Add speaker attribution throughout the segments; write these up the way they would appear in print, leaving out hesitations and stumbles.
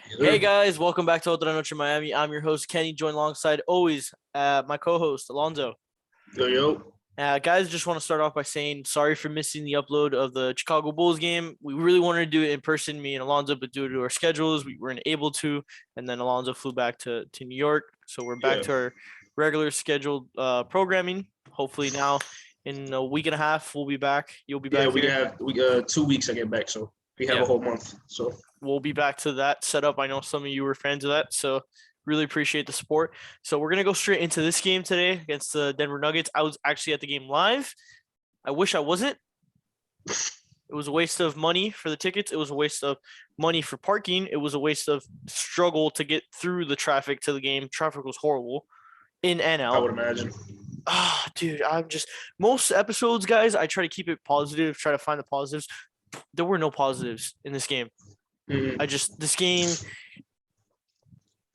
Speaker 1: Hey
Speaker 2: Sure.
Speaker 1: guys, welcome back to Otra Noche Miami. I'm your host Kenny, joined alongside always my co-host Alonzo.
Speaker 2: Yo, yo.
Speaker 1: Guys, just want to start off by saying sorry for missing the upload of the Chicago Bulls game. We really wanted to do it in person, me and Alonzo, but due to our schedules, we weren't able to. And then Alonzo flew back to New York, so we're back
Speaker 2: Yeah.
Speaker 1: to our regular scheduled programming. Hopefully now in a week and a half we'll be back. You'll be
Speaker 2: Yeah,
Speaker 1: back
Speaker 2: we
Speaker 1: here.
Speaker 2: have 2 weeks I get back, so we have
Speaker 1: Yeah.
Speaker 2: a whole month. So
Speaker 1: We'll be back to that setup. I know some of you were fans of that, so really appreciate the support. So we're gonna go straight into this game today against the Denver Nuggets. I was actually at the game live. I wish I wasn't. It was a waste of money for the tickets. It was a waste of money for parking. It was a waste of struggle to get through the traffic to the game. Traffic was horrible in and
Speaker 2: I would
Speaker 1: out.
Speaker 2: imagine.
Speaker 1: Dude, I'm just most episodes, guys. I try to keep it positive, try to find the positives. There were no positives in this game.
Speaker 2: Mhm.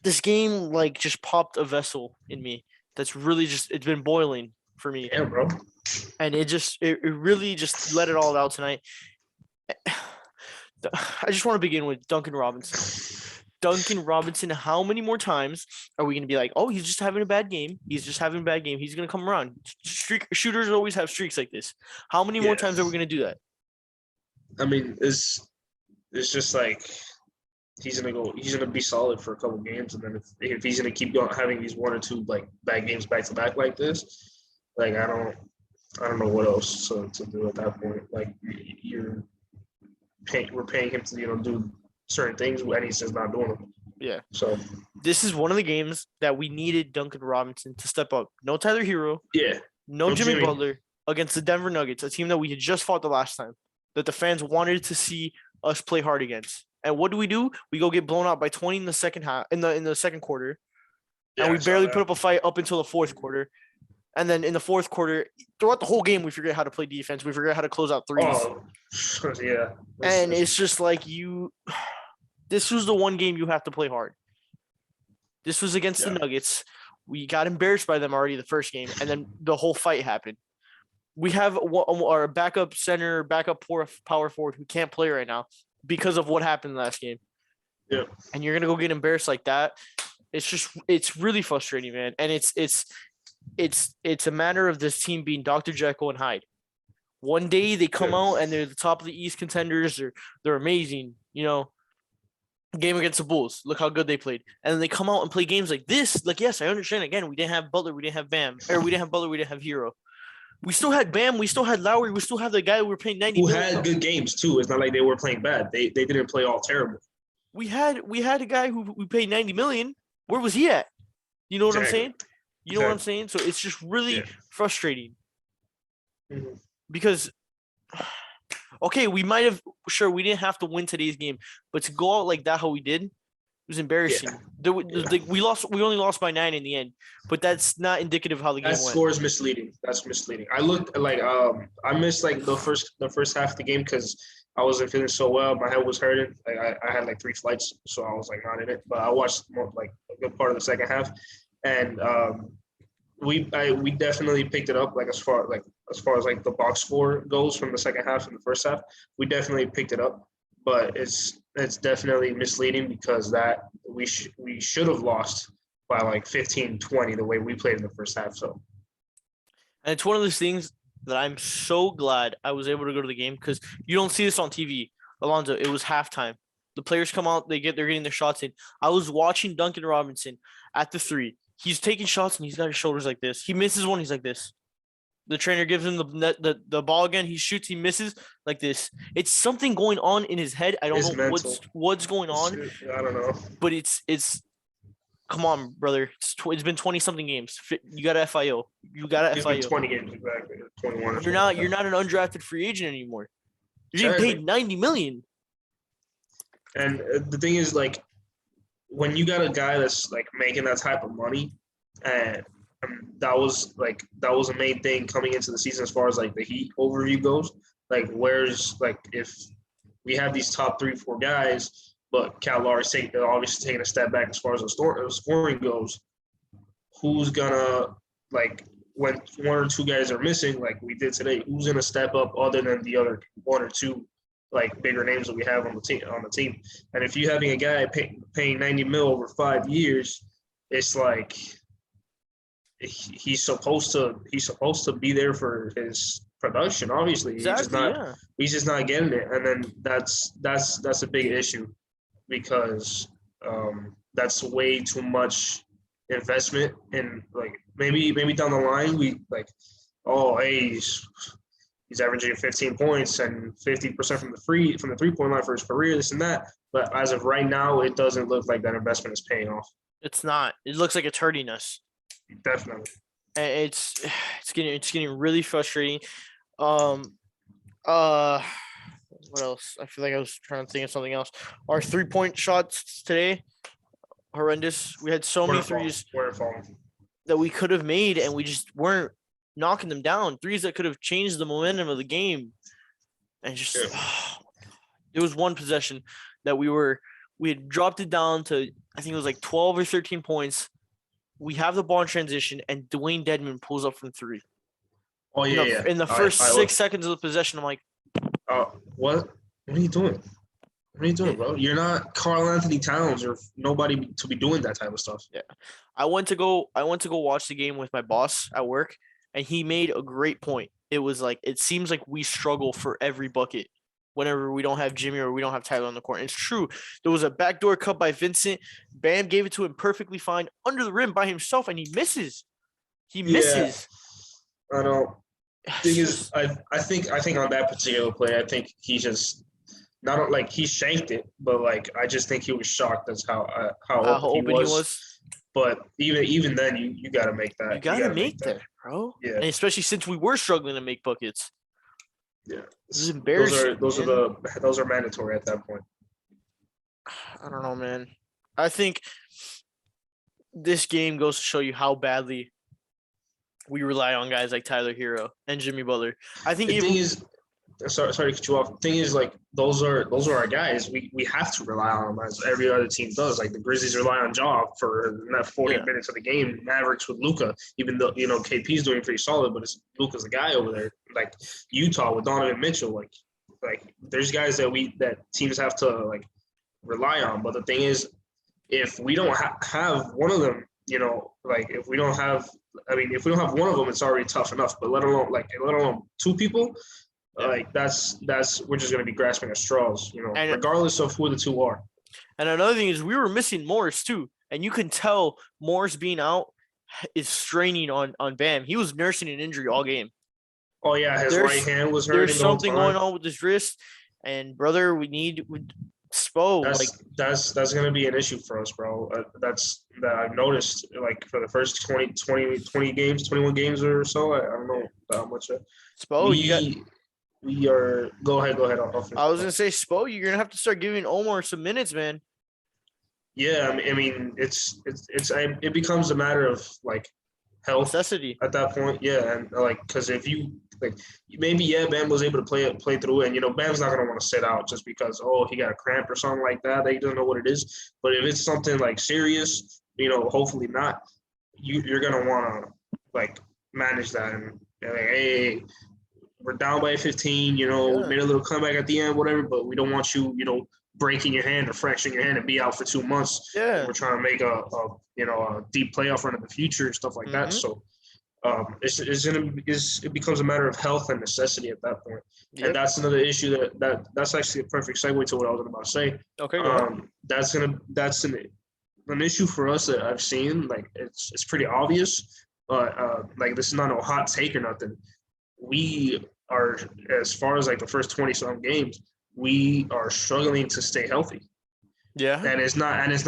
Speaker 1: This game like just popped a vessel in me that's really just it's been boiling for me,
Speaker 2: Yeah, bro.
Speaker 1: and it really just let it all out tonight. I just want to begin with Duncan Robinson. How many more times are we going to be like, oh, he's just having a bad game, he's going to come around? Shooters always have streaks like this. How many more
Speaker 2: Yeah.
Speaker 1: times are we going to do that?
Speaker 2: I mean, it's just like he's gonna be solid for a couple games, and then if he's gonna keep going having these one or two like bad games back to back like this, like I don't know what else to do at that point. Like we're paying him to do certain things, and he's just not doing them.
Speaker 1: Yeah.
Speaker 2: So
Speaker 1: This is one of the games that we needed Duncan Robinson to step up. No Tyler Hero,
Speaker 2: yeah,
Speaker 1: no Jimmy
Speaker 2: Jimmy.
Speaker 1: Butler against the Denver Nuggets, a team that we had just fought the last time, that the fans wanted to see us play hard against. And what do? We go get blown out by 20 in the second half, in the second quarter,
Speaker 2: Yeah,
Speaker 1: and we
Speaker 2: I saw
Speaker 1: barely
Speaker 2: that.
Speaker 1: put up a fight up until the fourth quarter. And then in the fourth quarter, throughout the whole game, we forget how to play defense. We forget how to close out threes.
Speaker 2: Oh, yeah.
Speaker 1: And it's just like this was the one game you have to play hard. This was against the Nuggets. We got embarrassed by them already the first game, and then the whole fight happened. We have our backup center, backup power forward who can't play right now because of what happened last game.
Speaker 2: Yeah.
Speaker 1: And you're gonna go get embarrassed like that. It's really frustrating, man. And it's a matter of this team being Dr. Jekyll and Hyde. One day they come out and they're the top of the East contenders. They're amazing, Game against the Bulls. Look how good they played. And then they come out and play games like this. Like, yes, I understand. Again, we didn't have Butler, we didn't have Bam, or we didn't have Butler, we didn't have Hero. We still had Bam, we still had Lowry, we still have the guy we were paying 90
Speaker 2: who
Speaker 1: million.
Speaker 2: had good games too. It's not like they were playing bad. They didn't play all terrible.
Speaker 1: We had a guy who we paid 90 million. Where was he at? You know what I'm saying? You know what I'm saying? So it's just really frustrating.
Speaker 2: Mm-hmm.
Speaker 1: Because okay, we didn't have to win today's game, but to go out like that how we did, it was embarrassing. We only lost by 9 in the end, but that's not indicative of how the game went.
Speaker 2: That score is misleading. That's misleading. I looked like I missed like the first half of the game because I wasn't feeling so well. My head was hurting. Like I had like 3 flights, so I was like not in it. But I watched like a good part of the second half, and we definitely picked it up. Like as far as like the box score goes from the second half and the first half, we definitely picked it up. But it's definitely misleading because that we should have lost by like 15-20 the way we played in the first half. So,
Speaker 1: and it's one of those things that I'm so glad I was able to go to the game because you don't see this on TV. Alonzo, it was halftime. The players come out, they're getting their shots in. I was watching Duncan Robinson at the 3. He's taking shots and he's got his shoulders like this. He misses one, he's like this. The trainer gives him the ball again. He shoots, he misses like this. It's something going on in his head. I don't know what's going on.
Speaker 2: I don't know.
Speaker 1: But it's come on, brother. It's been 20-something games. You got to FIO. You got to FIO.
Speaker 2: 20 games exactly. 21.
Speaker 1: You're not an undrafted free agent anymore. You're getting paid 90 million.
Speaker 2: And the thing is, like, when you got a guy that's like making that type of money, and that was a main thing coming into the season as far as like the Heat overview goes. Like, if we have these top 3-4 guys, but Cal Lowry's obviously taking a step back as far as the scoring goes, who's gonna, like, when 1 or 2 guys are missing, like we did today, who's gonna step up other than the other 1 or 2 like bigger names that we have on the team? And if you're having a guy paying 90 mil over 5 years, it's like he's supposed to be there for his production. Obviously,
Speaker 1: Exactly. Yeah.
Speaker 2: he's just not getting it, and then that's a big issue because that's way too much investment. And like maybe down the line we like, oh hey, he's averaging 15 points and 50% from the 3-point line for his career, this and that. But as of right now, it doesn't look like that investment is paying off.
Speaker 1: It's not. It looks like it's hurting us.
Speaker 2: Definitely.
Speaker 1: And it's getting really frustrating. What else? I feel like I was trying to think of something else. Our 3-point shots today, horrendous. We had so many threes that we could have made, and we just weren't knocking them down. Threes that could have changed the momentum of the game. And just there was one possession that we had dropped it down to, I think it was like 12 or 13 points. We have the ball in transition, and Dwayne Dedman pulls up from 3.
Speaker 2: Oh yeah,
Speaker 1: in the first 6 seconds of the possession, I'm like,
Speaker 2: what are you doing? What are you doing, bro? You're not Karl Anthony Towns or nobody to be doing that type of stuff.
Speaker 1: Yeah. I went to go watch the game with my boss at work, and he made a great point. It was like, it seems like we struggle for every bucket whenever we don't have Jimmy or we don't have Tyler on the court. And it's true. There was a backdoor cut by Vincent. Bam gave it to him perfectly fine under the rim by himself, and he misses. He misses.
Speaker 2: I don't. Thing is, I think on that particular play, I think he just not like he shanked it, but like I just think he was shocked. That's how open he was. But even then, you got to make that.
Speaker 1: You got to make that, bro.
Speaker 2: Yeah,
Speaker 1: and especially since we were struggling to make buckets.
Speaker 2: Yeah,
Speaker 1: this is embarrassing.
Speaker 2: Those are mandatory at that point.
Speaker 1: I don't know, man. I think this game goes to show you how badly we rely on guys like Tyler Hero and Jimmy Butler. I think
Speaker 2: the thing is, sorry to cut you off. The thing is, like, those are our guys. We have to rely on them as every other team does. Like the Grizzlies rely on Ja for that 40 minutes of the game. Mavericks with Luka, even though KP's doing pretty solid, but it's Luka's the guy over there. Like Utah with Donovan Mitchell, like there's guys that teams have to like rely on. But the thing is, if we don't have one of them, if we don't have one of them, it's already tough enough. But let alone two people. Like that's we're just gonna be grasping at straws, and regardless of who the two are.
Speaker 1: And another thing is we were missing Morris too, and you can tell Morris being out is straining on Bam. He was nursing an injury all game.
Speaker 2: Oh yeah, his right hand was hurting.
Speaker 1: There's something going on with his wrist, and brother, we need Spo.
Speaker 2: That's gonna be an issue for us, bro. That I've noticed. Like for the first 20 games, 21 games or so. I don't know how much.
Speaker 1: Spo,
Speaker 2: we are. Go ahead.
Speaker 1: I was gonna say, Spo, you're gonna have to start giving Omar some minutes, man.
Speaker 2: Yeah, I mean, it becomes a matter of like health
Speaker 1: necessity
Speaker 2: at that point. Yeah, and like because if you maybe Bam was able to play through it, and Bam's not gonna want to sit out just because he got a cramp or something like that. He doesn't know what it is. But if it's something like serious, hopefully not. You're gonna want to like manage that and like, hey. We're down by 15, made a little comeback at the end, whatever, but we don't want you, breaking your hand or fracturing your hand and be out for 2 months.
Speaker 1: Yeah.
Speaker 2: We're trying to make a deep playoff run in the future and stuff like that. So it becomes a matter of health and necessity at that point. Yep. And that's another issue that's actually a perfect segue to what I was about to say.
Speaker 1: Okay.
Speaker 2: That's an issue for us that I've seen. Like it's pretty obvious, but like this is not a hot take or nothing. We are, as far as like the first 20-some games, we are struggling to stay healthy.
Speaker 1: Yeah.
Speaker 2: And it's not like it's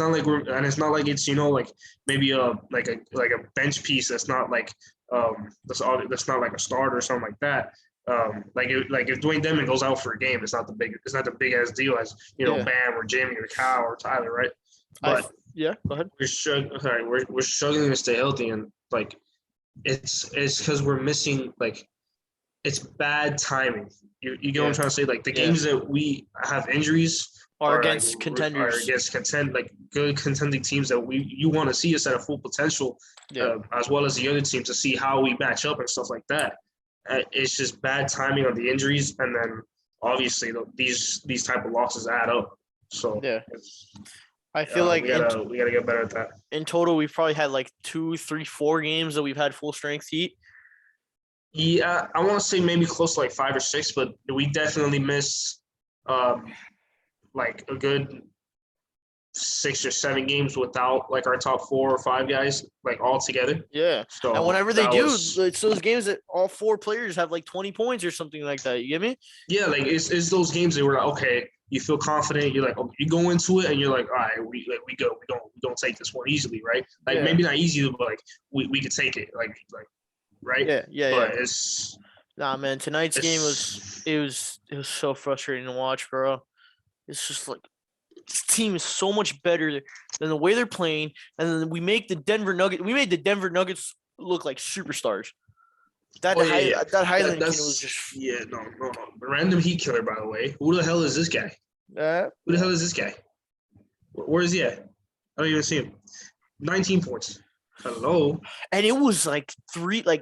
Speaker 2: like maybe a bench piece that's not like that's not like a starter or something like that. If Dwayne Dedman goes out for a game, it's not the big ass deal as Bam or Jimmy or Kyle or Tyler, right? But
Speaker 1: go ahead.
Speaker 2: We're struggling to stay healthy, and like it's because we're missing like. It's bad timing. You get what I'm trying to say? Like the games that we have injuries
Speaker 1: are against contenders.
Speaker 2: Are against good contending teams that you want to see us at a full potential, as well as the other teams to see how we match up and stuff like that. It's just bad timing on the injuries, and then obviously these type of losses add up. So
Speaker 1: I feel like
Speaker 2: we gotta get better at that.
Speaker 1: in total we've probably had like 2, 3, 4 games that we've had full strength heat.
Speaker 2: Yeah, I want to say maybe close to like 5 or 6, but we definitely missed like a good 6 or 7 games without like our top 4 or 5 guys like all together.
Speaker 1: Yeah.
Speaker 2: So
Speaker 1: And whenever they
Speaker 2: that
Speaker 1: do,
Speaker 2: was
Speaker 1: it's those games that all 4 players have like 20 points or something like that. You get me?
Speaker 2: yeah, like it's those games that were like, okay, you feel confident, you're like, okay, you go into it and you're like, all right, we don't take this one easily, right? Like
Speaker 1: Yeah.
Speaker 2: maybe not easy, but like we could take it, like right.
Speaker 1: Yeah.
Speaker 2: But it's
Speaker 1: Nah, man, tonight's game
Speaker 2: it's
Speaker 1: was so frustrating to watch, bro. It's just like this team is so much better than the way they're playing, and then we made the Denver Nuggets look like superstars. That Highland kid was just
Speaker 2: no. Random heat killer, by the way. Who the hell is this guy? Who the hell is this guy? Where is he at? I don't even see him. 19 points. Hello.
Speaker 1: and it was like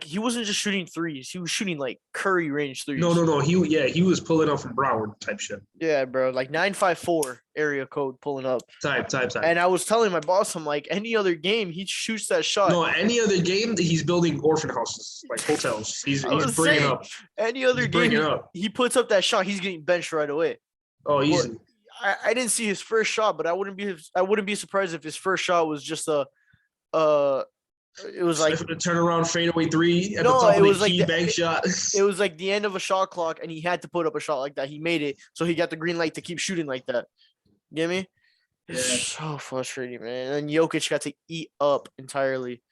Speaker 1: he wasn't just shooting threes, he was shooting like Curry range threes.
Speaker 2: No. He was pulling up from Broward type shit.
Speaker 1: Yeah, bro, like 954 area code pulling up.
Speaker 2: Type.
Speaker 1: And I was telling my boss, I'm like, any other game, he shoots that shot.
Speaker 2: No, any other game, he's building orphan houses, like hotels. He's bringing up.
Speaker 1: Any other game, he puts up that shot, he's getting benched right away.
Speaker 2: Oh, easy.
Speaker 1: I didn't see his first shot, but I wouldn't be surprised if his first shot was just it was like
Speaker 2: a turnaround fadeaway 3 at the top of the key bank shot.
Speaker 1: It was like the end of a shot clock, and he had to put up a shot like that. He made it, so he got the green light to keep shooting like that. Get me? It's so frustrating, man. And Jokic got to eat up entirely.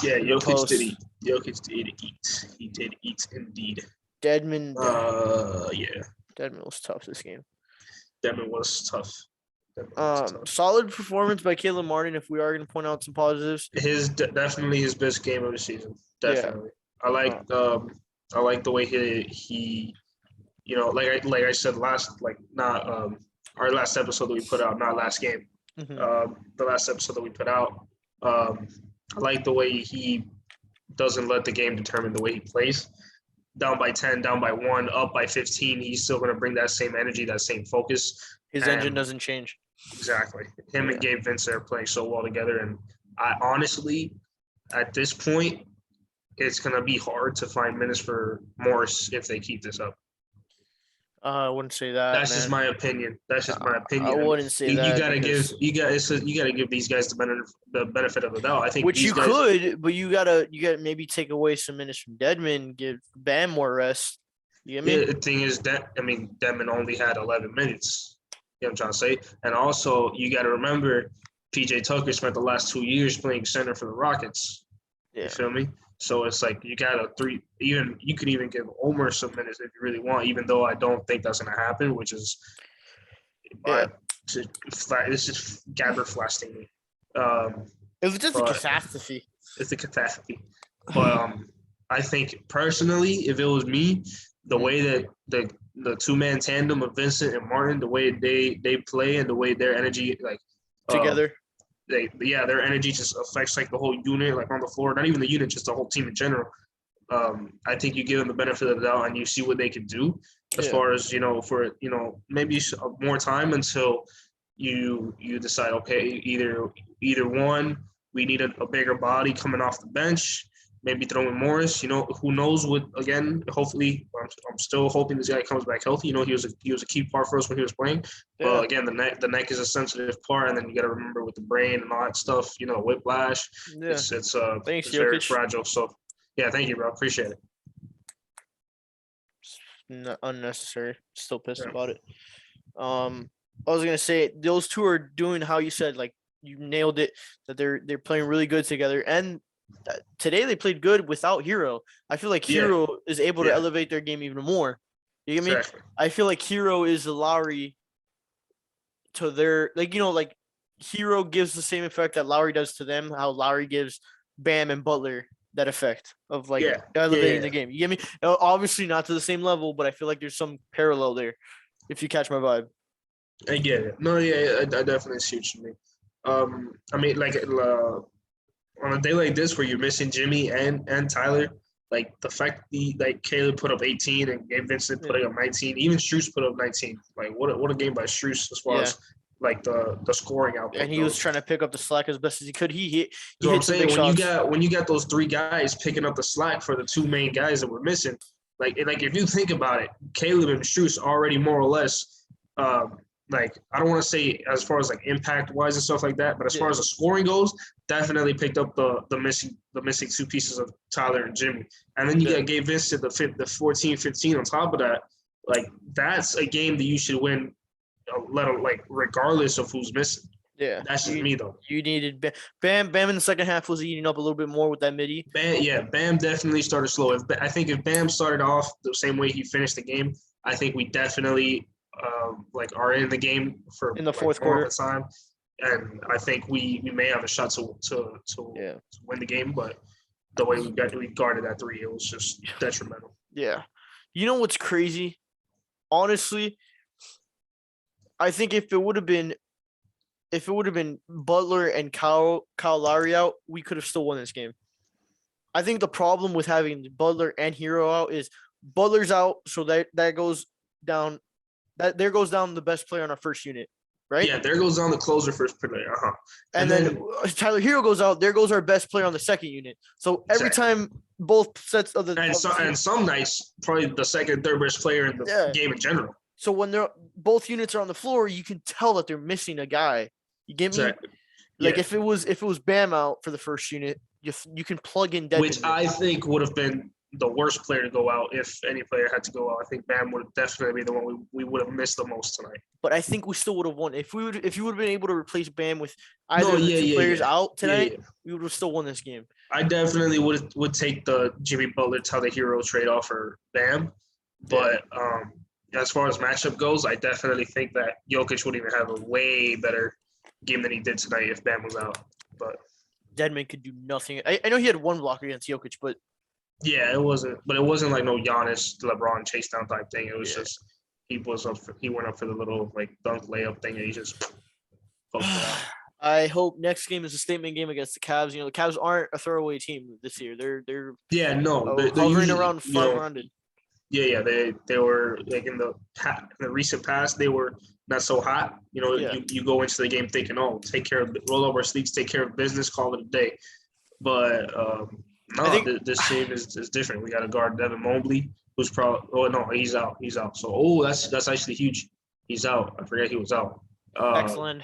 Speaker 2: Yeah, Jokic did eat. Jokic did eat. He did eat indeed.
Speaker 1: Dedmon.
Speaker 2: Yeah.
Speaker 1: Dedmon was tough this game.
Speaker 2: Dedmon was tough.
Speaker 1: Solid performance by Caleb Martin. If we are going to point out some positives,
Speaker 2: definitely his best game of the season. Definitely, yeah. I like the way he, like I said our last episode that we put out, not last game, the last episode that we put out. I like the way he doesn't let the game determine the way he plays. Down by 10, down by 1, up by 15, he's still going to bring that same energy, that same focus.
Speaker 1: His engine doesn't change.
Speaker 2: Exactly. Him and Gabe Vincent are playing so well together. And I honestly, at this point, it's going to be hard to find minutes for Morris if they keep this up.
Speaker 1: I wouldn't say that.
Speaker 2: That's just my opinion.
Speaker 1: I wouldn't say that.
Speaker 2: You gotta give these guys the benefit of the doubt. I think
Speaker 1: but you gotta maybe take away some minutes from Dedmon, give Bam more rest. You get me?
Speaker 2: The thing is Dedmon only had 11 minutes. You know what I'm trying to say? And also you gotta remember PJ Tucker spent the last 2 years playing center for the Rockets. Yeah. You feel me? So it's like you could even give Omer some minutes if you really want, even though I don't think that's going to happen, which is it's just gabberflasting me.
Speaker 1: It was just a catastrophe.
Speaker 2: It's a catastrophe. But I think personally, if it was me, the way that the two-man tandem of Vincent and Martin, the way they play and the way their energy
Speaker 1: together.
Speaker 2: Their energy just affects like the whole unit, like on the floor. Not even the unit, just the whole team in general. I think you give them the benefit of the doubt and you see what they can do as far as for maybe more time until you decide, okay, either one, we need a bigger body coming off the bench. Maybe throw in Morris. Who knows what? Again, hopefully, I'm still hoping this guy comes back healthy. He was a key part for us when he was playing. Yeah. But again, the neck is a sensitive part, and then you got to remember with the brain and all that stuff. Whiplash. Yeah. It's very fragile. So, yeah, thank you, bro. Appreciate it.
Speaker 1: Not unnecessary. Still pissed about it. I was gonna say those two are doing how you said, like you nailed it. That they're playing really good together and. Today they played good without Hero. I feel like Hero is able to elevate their game even more. You get me? Exactly. I feel like Hero is the Lowry to their like Hero gives the same effect that Lowry does to them. How Lowry gives Bam and Butler that effect of elevating the game. You get me? Obviously not to the same level, but I feel like there's some parallel there. If you catch my vibe.
Speaker 2: I get it. No, I definitely see what you mean. On a day like this where you're missing Jimmy and Tyler, like the fact that Caleb put up 18 and Gabe Vincent put up 19, even Strus put up 19. Like what a game by Strus as far as like the scoring output.
Speaker 1: And he was trying to pick up the slack as best as he could. He hit
Speaker 2: So I'm
Speaker 1: some
Speaker 2: saying
Speaker 1: big
Speaker 2: when
Speaker 1: shots.
Speaker 2: you got those 3 guys picking up the slack for the 2 main guys that we're missing, like if you think about it, Caleb and Struce already more or less, like I don't want to say as far as like impact wise and stuff like that, but as far as the scoring goes, definitely picked up the missing 2 pieces of Tyler and Jimmy. And then you got Gabe Vincent the 14-15 on top of that. Like that's a game that you should win, like regardless of who's missing.
Speaker 1: Yeah,
Speaker 2: that's just me though.
Speaker 1: You needed Bam. Bam in the second half was eating up a little bit more with that midi.
Speaker 2: Bam definitely started slow. I think if Bam started off the same way he finished the game, I think we definitely like are in the game for
Speaker 1: in the fourth quarter
Speaker 2: time, and I think we may have a shot to win the game. But the way we guarded that 3, it was just detrimental.
Speaker 1: Yeah, you know what's crazy? Honestly, I think if it would have been Butler and Kyle Lowry out, we could have still won this game. I think the problem with having Butler and Hero out is Butler's out, so that goes down. There goes down the best player on our first unit, right?
Speaker 2: Yeah, there goes down the closer first player.
Speaker 1: And then Tyler Hero goes out. There goes our best player on the second unit. So every time both sets of the
Speaker 2: and some nights probably the second, third best player in the game in general.
Speaker 1: So when both units are on the floor, you can tell that they're missing a guy. You get me?
Speaker 2: Exactly.
Speaker 1: Like if it was Bam out for the first unit, you can plug in Deadman.
Speaker 2: Which I think would have been the worst player to go out if any player had to go out. I think Bam would definitely be the one we would have missed the most tonight.
Speaker 1: But I think we still would have won if you would have been able to replace Bam with either of the 2 players out tonight. We would have still won this game.
Speaker 2: I definitely would take the Jimmy Butler Tyler Hero trade off for Bam, but as far as matchup goes, I definitely think that Jokic would even have a way better game than he did tonight if Bam was out. But
Speaker 1: Deadman could do nothing. I know he had 1 block against Jokic, but
Speaker 2: yeah, it wasn't like no Giannis LeBron chase down type thing. It was just he went up for the little like dunk layup thing and he just
Speaker 1: I hope next game is a statement game against the Cavs. You know, the Cavs aren't a throwaway team this year. They're hovering around 500.
Speaker 2: Yeah, they were like in the recent past they were not so hot. You know, you go into the game thinking, roll up our sleeves, take care of business, call it a day. But this team is different. We got to guard Devin Mobley, who's probably he's out. So that's actually huge. He's out. I forget he was out.
Speaker 1: Excellent.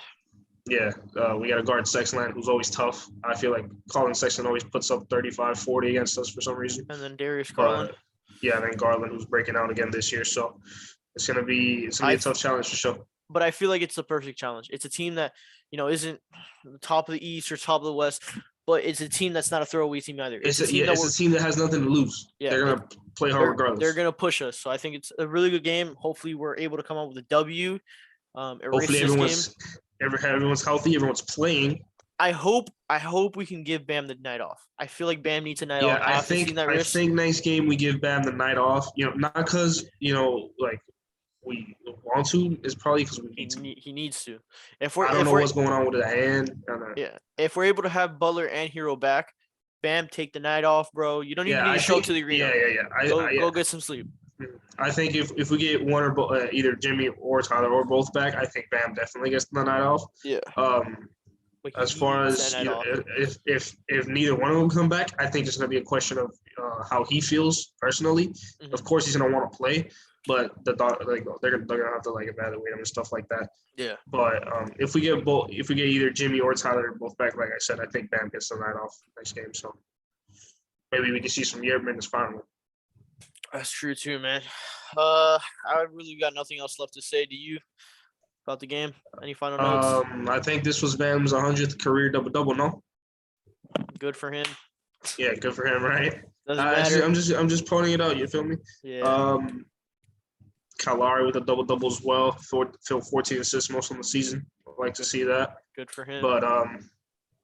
Speaker 2: Yeah, we got to guard Sexland, who's always tough. I feel like Colin Sexton always puts up 35, 40 against us for some reason.
Speaker 1: And then Darius Garland.
Speaker 2: And then Garland, who's breaking out again this year. So it's gonna be a tough challenge for sure.
Speaker 1: But I feel like it's the perfect challenge. It's a team that, isn't the top of the East or top of the West, but it's a team that's not a throwaway team either.
Speaker 2: It's a team that has nothing to lose. Yeah, they're gonna play hard regardless.
Speaker 1: They're gonna push us. So I think it's a really good game. Hopefully, we're able to come out with a W.
Speaker 2: Hopefully, everyone's healthy. Everyone's playing.
Speaker 1: I hope we can give Bam the night off. I feel like Bam needs a night off.
Speaker 2: I think next game we give Bam the night off. Not because like we want to. It's probably because we need to.
Speaker 1: He needs to.
Speaker 2: I don't know what's going on with the hand.
Speaker 1: Yeah, if we're able to have Butler and Hero back, Bam, take the night off, bro. You don't even need to show up to the arena. Go get some sleep.
Speaker 2: I think if we get one or either Jimmy or Tyler or both back, I think Bam definitely gets the night off.
Speaker 1: Yeah.
Speaker 2: As far as if neither one of them come back, I think it's going to be a question of how he feels personally. Mm-hmm. Of course, he's going to want to play, but they're going to have to like evaluate him and stuff like that.
Speaker 1: Yeah.
Speaker 2: But if we get either Jimmy or Tyler both back, like I said, I think Bam gets the night off next game. So maybe we can see some year minutes finally.
Speaker 1: That's true too, man. I really got nothing else left to say. Do you? About the game? Any final notes?
Speaker 2: I think this was Bam's 100th career double-double. No.
Speaker 1: Good for him.
Speaker 2: Yeah, good for him, right?
Speaker 1: Doesn't matter.
Speaker 2: I'm just pointing it out. You feel me?
Speaker 1: Yeah.
Speaker 2: Kalari with a double-double as well. 14 assists most on the season. I'd like to see that.
Speaker 1: Good for him.
Speaker 2: But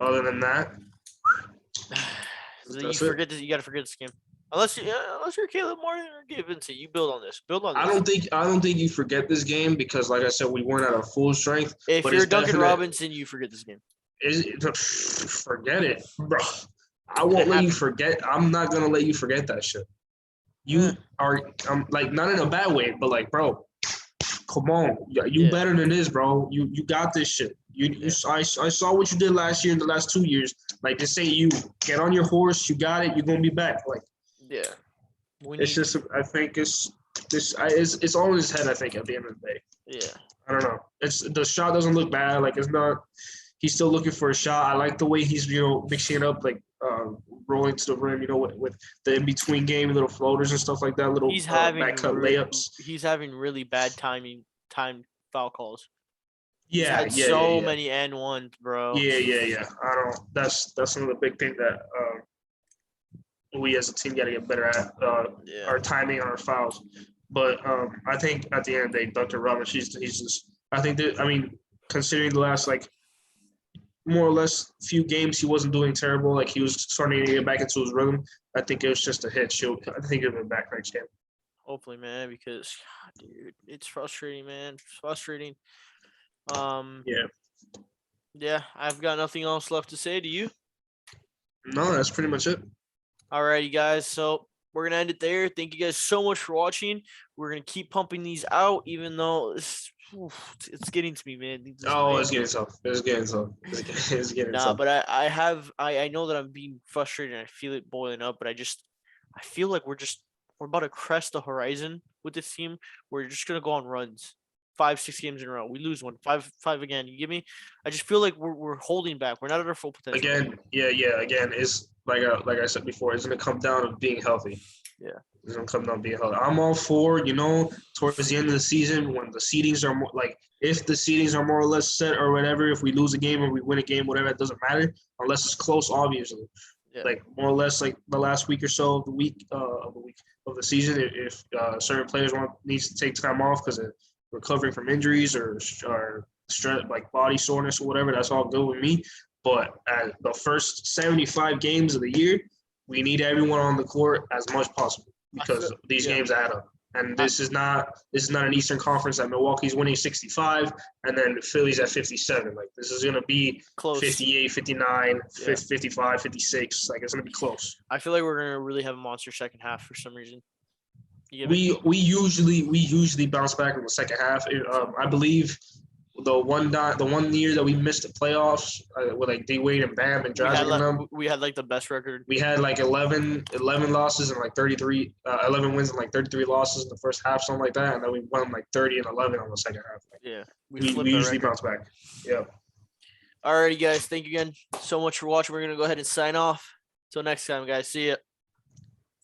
Speaker 2: other than that,
Speaker 1: you got to forget this game. Unless you're Caleb Martin or Gabe Vincent, you build on this. I don't
Speaker 2: think you forget this game because, like I said, we weren't at our full strength.
Speaker 1: If you're Duncan Robinson, you forget this game.
Speaker 2: Forget it, bro. I won't let you forget. I'm not gonna let you forget that shit. You are, like, not in a bad way, but like, bro, come on, you better than this, bro. You got this shit. I saw what you did last year and the last 2 years. Like, this ain't you. Get on your horse. You got it. You're gonna be back. Like,
Speaker 1: yeah.
Speaker 2: It's just, I think it's all in his head. I think at the end of the day,
Speaker 1: Yeah.
Speaker 2: I don't know. The shot doesn't look bad. Like, it's not. He's still looking for a shot. I like the way he's mixing it up, like rolling to the rim. With the in between game, little floaters and stuff like that. Little
Speaker 1: He's having
Speaker 2: back cut layups.
Speaker 1: He's having really bad time foul calls.
Speaker 2: Yeah,
Speaker 1: He's had so many N1s, bro.
Speaker 2: Yeah. I don't. That's another big thing that we as a team got to get better at. Our timing on our fouls. But I think at the end of the day, Dr. Roberts, he's just. I think that, considering the last more or less few games, he wasn't doing terrible. Like, he was starting to get back into his rhythm. I think it was just a hitch. I think he'll be back next game.
Speaker 1: Hopefully, man, because God, dude, it's frustrating, man. It's frustrating. Yeah, I've got nothing else left to say. Do you?
Speaker 2: No, that's pretty much it.
Speaker 1: Alrighty, guys. So we're gonna end it there. Thank you guys so much for watching. We're gonna keep pumping these out, even though it's getting to me, man.
Speaker 2: It's getting tough. It's getting tough. It's getting tough.
Speaker 1: But I know that I'm being frustrated and I feel it boiling up, but I feel like we're about to crest the horizon with this team. We're just gonna go on runs. 5-6 games in a row. We lose one. 5 again. You get me? I just feel like we're holding back. We're not at our full potential.
Speaker 2: Again, Again, it's like I said before, it's gonna come down to being healthy.
Speaker 1: Yeah.
Speaker 2: It's gonna come down to being healthy. I'm all for, towards the end of the season when the seedings are more if the seedings are more or less set or whatever, if we lose a game or we win a game, whatever, it doesn't matter unless it's close, obviously. Yeah. Like, more or less, like the last week or so of the season, if certain players needs to take time off because of recovering from injuries or stress, like body soreness or whatever, that's all good with me. But at the first 75 games of the year, we need everyone on the court as much possible because these games add up. And this is not an Eastern Conference that Milwaukee's winning 65 and then Philly's at 57. Like, this is going to be close. 58, 59, 55, 56. Like, it's going to be close.
Speaker 1: I feel like we're going to really have a monster second half for some reason.
Speaker 2: We usually bounce back in the second half. I believe the one year that we missed the playoffs with D Wade and Bam and Dragic and them,
Speaker 1: we had the best record.
Speaker 2: We had 11 losses and 33 11 wins and 33 losses in the first half, something like that, and then we won 30 and 11 on the second half.
Speaker 1: We
Speaker 2: usually bounce back. Yeah.
Speaker 1: Alrighty, guys. Thank you again so much for watching. We're gonna go ahead and sign off. Till next time, guys. See ya.